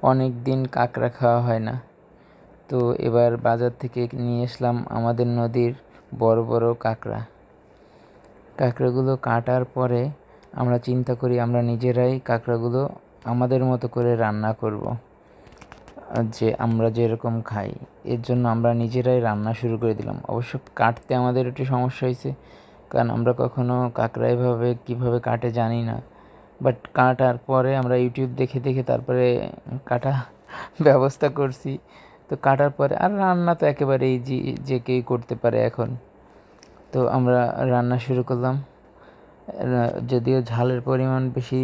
অনেক দিন কাঁকড়া খাওয়া হয় না, তো এবার বাজার থেকে নিয়ে আসলাম আমাদের নদীর বড় বড় কাঁকড়া। কাঁকড়াগুলো কাটার পরে আমরা চিন্তা করি আমরা নিজেরাই কাঁকড়াগুলো আমাদের মতো করে রান্না করব, যে আমরা যেরকম খাই। এর জন্য আমরা নিজেরাই রান্না শুরু করে দিলাম। অবশ্য কাটতে আমাদের একটু সমস্যা হয়েছে, কারণ আমরা কখনো কাঁকড়া এভাবে কীভাবে কাটে জানি না। বাট কাটার পরে আমরা ইউটিউব দেখে দেখে তারপরে কাটা ব্যবস্থা করছি। তো কাটার পরে আর রান্না তো একেবারে ইজি, যে কেউ করতে পারে এখন। তো আমরা রান্না শুরু করলাম। যদিও ঝালের পরিমাণ বেশি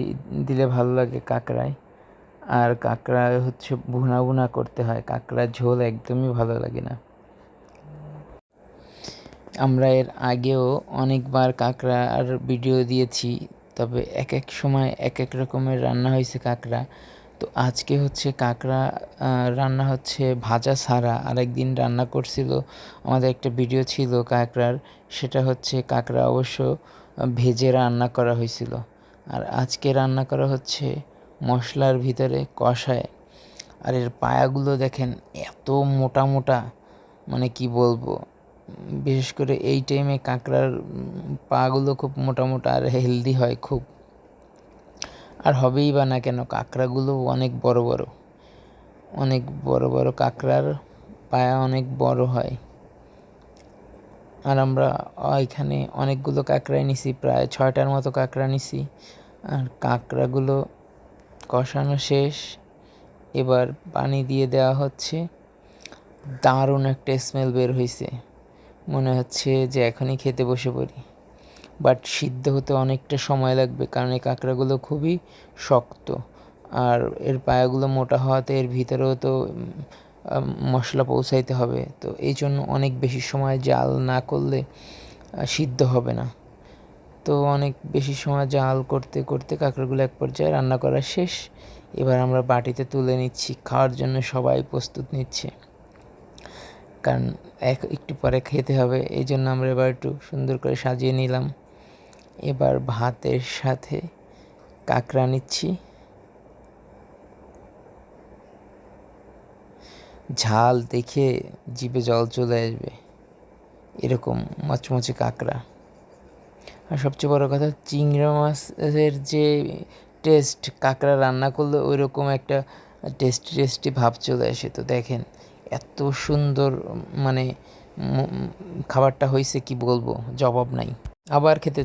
দিলে ভালো লাগে কাঁকড়ায়, আর কাঁকড়া হচ্ছে ভুনা ভুনা করতে হয়, কাঁকড়ার ঝোল একদমই ভালো লাগে না। আমরা এর আগেও অনেকবার কাঁকড়ার ভিডিও দিয়েছি, তবে এক এক সময় এক এক রকমের রান্না হয়েছে কাঁকড়া। তো আজকে হচ্ছে কাঁকড়া রান্না হচ্ছে ভাজা ছাড়া। আরেকদিন রান্না করছিল, আমাদের একটা ভিডিও ছিল কাঁকড়ার, সেটা হচ্ছে কাঁকড়া অবশ্য ভেজে রান্না করা হয়েছিল। আর আজকে রান্না করা হচ্ছে মশলার ভিতরে কষায়। আর এর পায়াগুলো দেখেন এত মোটা মোটা, মানে কি বলবো। বিশেষ করে এই টাইমে কাঁকড়ার পাগুলো খুব মোটা মোটা আর হেলদি হয় খুব। আর হবেই বা না কেন, কাঁকড়াগুলো অনেক বড় বড়, অনেক বড় বড় কাঁকড়ার পায়া অনেক বড় হয়। আর আমরা এখানে অনেকগুলো কাঁকড়াই নিছি, প্রায় 6টার মতো কাঁকড়া নিছি। আর কাঁকড়াগুলো কষানো শেষ, এবার পানি দিয়ে দেওয়া হচ্ছে। দারুণ একটা স্মেল বের হয়েছে, মনে হচ্ছে যে এখনই খেতে বসে পড়ি। বাট সিদ্ধ হতে অনেকটা সময় লাগবে, কারণ এই কাঁকড়াগুলো খুবই শক্ত, আর এর পায়াগুলো মোটা হওয়াতে এর ভিতরেও তো মশলা পৌঁছাইতে হবে। তো এই জন্য অনেক বেশি সময় জাল না করলে সিদ্ধ হবে না। তো অনেক বেশি সময় জাল করতে করতে কাঁকড়াগুলো এক পর্যায়ে রান্না করা শেষ। এবার আমরা বাটিতে তুলে নিচ্ছি, খাওয়ার জন্য সবাই প্রস্তুত নিচ্ছে, কারণ একটু পরে খেতে হবে। এই জন্য আমরা এবার একটু সুন্দর করে সাজিয়ে নিলাম। এবার ভাতের সাথে কাঁকড়া নিচ্ছি। ঝাল দেখে জিভে জল চলে আসবে, এরকম মচমচে কাঁকড়া। আর সবচেয়ে বড় কথা, চিংড়ি মাছের যে টেস্ট কাঁকড়া রান্না করলে ওই রকম একটা টেস্টি ভাব চলে আসে। তো দেখেন এত সুন্দর, মানে খাবারটা হয়েছে কি বলবো, জবাব নাই। আবার খেতে